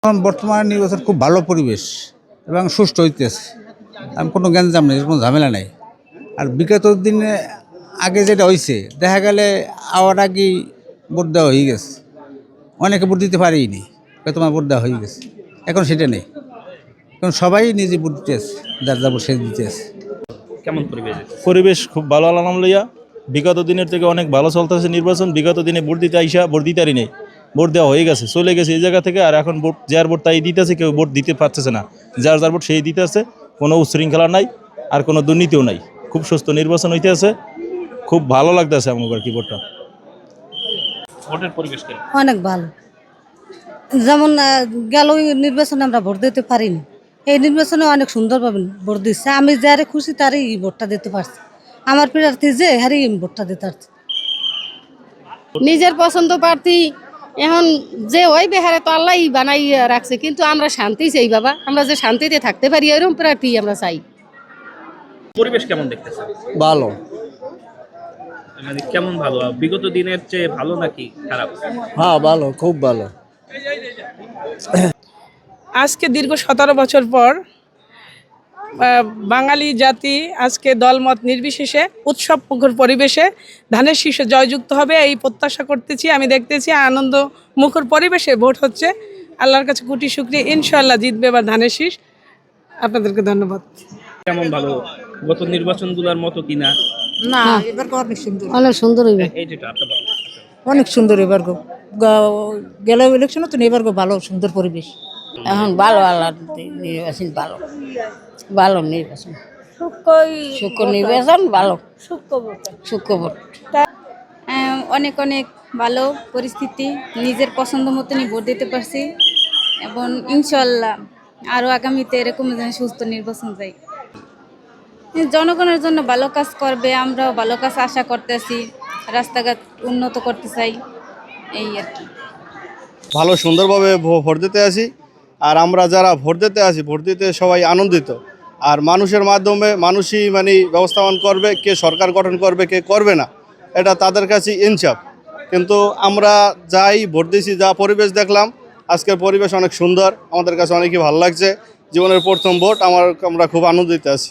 এখন বর্তমানে নির্বাচন খুব ভালো পরিবেশ এবং সুষ্ঠু হইতেছে। আমি কোনো গ্যাঞ্জাম নেই, কোনো ঝামেলা নেই। আর বিগত দিনে আগে যেটা হয়েছে দেখা গেলে আওয়ার আগেই ভোট দেওয়া হয়ে গেছে, অনেকে ভোট দিতে পারেইনি, তোমার ভোট দেওয়া হয়ে গেছে। এখন সেটা নেই, এখন সবাই নিজে ভোট দিতে আছে, যার যা ভোট সে দিতে আছে। কেমন পরিবেশ? পরিবেশ খুব ভালো আলহামদুলিল্লাহ। বিগত দিনের থেকে অনেক ভালো চলতেছে নির্বাচন। বিগত দিনে ভোট দিতে আইসা ভোট দিতে পারি নেই, ভোট দেওয়া হয়ে গেছে, চলে গেছে এই জায়গা থেকে। আর এখন ভোট যার ভোট তাই দিতেছে, কেউ ভোট দিতে পারতেছে না, যার যার ভোট সেই দিতে আছে। কোনো উচ্ছৃঙ্খলা নাই আর কোনো দুর্নীতিও নাই, খুব সুস্থ নির্বাচন হইতে আছে, খুব ভালো লাগতেছে আমার আর কি ভোটটা। ভোটের পরিবেশ কেমন? অনেক ভালো। যেমন গেল নির্বাচনে আমরা ভোট দিতে পারিনি, এই নির্বাচনে অনেক সুন্দরভাবে ভোট দিচ্ছে। আমি যারে খুশি তারই ভোটটা দিতে পারছি, আমার প্রার্থী যে হারি ভোটটা দিতে পারছি। নিজের পছন্দ প্রার্থী এখন যে ওই বেহারে তো আল্লাহ বানাই রাখছে, কিন্তু আমরা শান্তি চাই বাবা, আমরা যে শান্তিতে থাকতে পারি এরকম প্রার্থী আমরা চাই। পরিবেশ কেমন দেখতেছেন? ভালো। মানে কেমন ভালো? বিগত দিনের চেয়ে ভালো নাকি খারাপ? হ্যাঁ ভালো, খুব ভালো। আজকে দীর্ঘ 17 বছর পর বাঙালি জাতি আজকে দলমত নির্বিশেষে উৎসব মুখর পরিবেশে ধানের শীষে জয়যুক্ত হবে এই প্রত্যাশা করতেছি। আমি দেখতেছি আনন্দ মুখর পরিবেশে ভোট হচ্ছে। আল্লাহর কাছে কোটি শুকরিয়া, ইনশাআল্লাহ জিতবে এবার ধানের শীষ। আপনাদেরকে ধন্যবাদ। কেমন ভালো? গত নির্বাচনগুলোর মতো কিনা? না, এবার অনেক সুন্দর, অনেক সুন্দর হইবে, এই যেটা আপনার অনেক সুন্দর। এবার গেল ইলেকশনে তো এবার ভালো সুন্দর পরিবেশ। এখন ভালো আল্লাহ নির্বাচন ভালো, ভালো নির্বাচন, সুখ নির্বাচন ভালো, সুখ ভোট। অনেক অনেক ভালো পরিস্থিতি, নিজের পছন্দ মতনই ভোট দিতে পারছি এবং ইনশাল্লাহ আরও আগামীতে এরকম যেন সুস্থ নির্বাচন যাই। জনগণের জন্য ভালো কাজ করবে, আমরাও ভালো কাজ আশা করতেছি, রাস্তাঘাট উন্নত করতে চাই, এই আর কি। ভালো সুন্দরভাবে ভোট দিতে আসি, আর আমরা যারা ভোট দিতে আসি ভোট দিতে সবাই আনন্দিত। আর মানুষের মাধ্যমে মানুষই মানে ব্যবস্থাপন করবে, কে সরকার গঠন করবে কে করবে না, এটা তাদের কাছে ইনসাফ। কিন্তু আমরা যাই ভোট দিয়েছি, যা পরিবেশ দেখলাম, আজকের পরিবেশ অনেক সুন্দর, আমাদের কাছে অনেকই ভালো লাগছে। জীবনের প্রথম ভোট আমরা খুব আনন্দিত আছি।